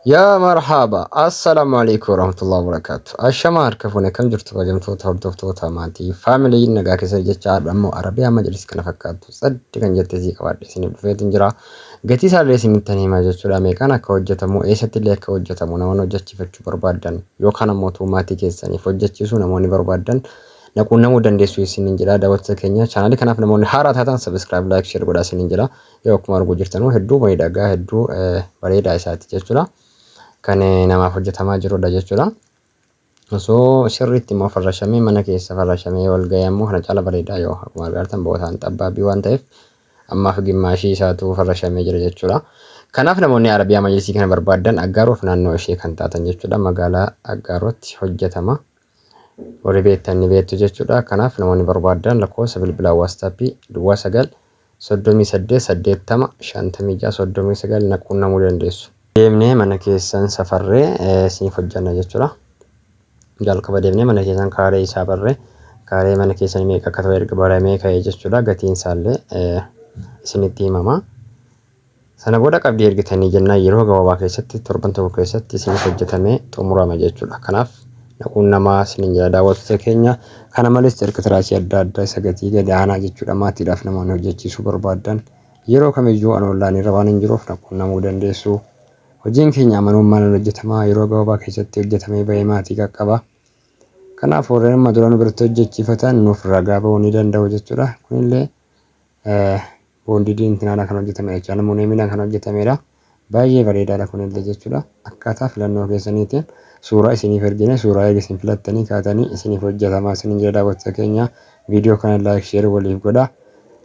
يا مرحبا السلام عليكم ورحمة الله وبركاته الشمار كفونا كم جرت وجمتو تهردفتو تاماتي فاميلي نجا كسر جتشار أمو عربية مجلس كنا فكاتو صد كان جت زي كواد سنين بفيت انجرا قتي صار لي سنين تاني ما جت ولا ميكانا كوجت مو إيش تلي كوجت مو نوانو جت فتش بربادن يو كان موتو ماتي كيساني فوجت يسونا موني بربادن نكون نمو دندسو سنين جلا دawat sekenya channel kanaf namoni harat hatan subscribe like share goda sinin jala yo kuma argo jirtanu heddu maydaga heddu bareda isati jechula kan namaaf hojjetamaa jirudha jechuudha. Osoo sirriitti immoo farrashamee mana keessa farrashamee wal ga'ee ammoo kana caala bareedaa yoo akkuma argitan bootaan xabbaabbii waan ta'eef ammaaf gimmaashii isaatu farrashamee jira jechuudha. Kanaaf namoonni Arabiyaa Majlisii kana barbaadan Aggaaruuf naannoo ishee kan taatan jechuudha. Magaalaa Aggaaruutti hojjetama. Warri beektan ni beektu jechuudha. Kanaaf namoonni barbaadan lakkoofsa bilbilaa WhatsAppii 938805639 naquunnamuu dandeessu. Deemnee mana keessan safarree isiniif hojjanna jechuudha. Jalqaba deemnee mana keessan kaaree isaa barree kaaree mana keessan meeqa akka ta'u erga baramee ka'ee jechuudha. Gatiin isaallee isinitti himama. Sana booda qabdii ergitanii jennaan yeroo gabaabaa keessatti torban tokko keessatti isiniif hojjetamee xumurama jechuudha. Kanaaf naquunnamaa isiniin jala daawwattoota keenya kana malees erga tiraasii adda addaa isa gatii gadi aanaa jechuudha. Maatiidhaaf namoonni hojjechiisuu barbaadan yeroo kamiyyuu onlaayinii irra waan hin jiruuf naquunnamuu dandeessu. Hojiin keenya amanamummaan hojjetamaa yeroo gabaabaa keessatti hojjetamee bahee maatii qaqqaba. Kanaaf warreen amma duraan biratti hojjechiifatan nuuf ragaa bahuu ni danda'u jechuudha. Kunillee boondii diintinaadhaan kan hojjetame jechuudha. Namoonni miidhaan kan hojjetamedha. Baay'ee bareedaadha kunillee jechuudha. Akkaataa filannoo keessaniitiin suuraa isiniif ergine suuraa eega isin filattanii kaatanii isiniif hojjetamaa isiniin jala daawwattoota keenya viidiyoo kana like share waliif godha.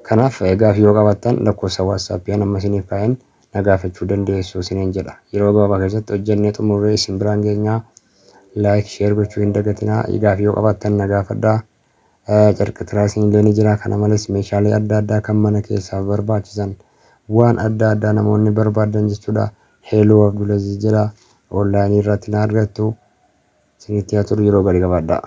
Kanaaf gaaffii yoo qabaattan lakkoofsa WhatsAppii amma isiniif kaa'een nagaafachuu dandeessu isiniin jedha. Yeroo gabaabaa keessatti hojjennee xumurree isin biraan geenyaa like share gochuu hin dagatinaa. Gaaffii yoo qabaattan nagaafadhaa. Carqa tiraasiin illee ni jira. Kana malees meeshaalee adda addaa kan mana keessaaf barbaachisan waan adda addaa namoonni barbaadan jechuudha. Heloo Abdulaziz jira. Onlaayinii irratti na argattu. Isinitti haa turu yeroo gadi gabaadhaa.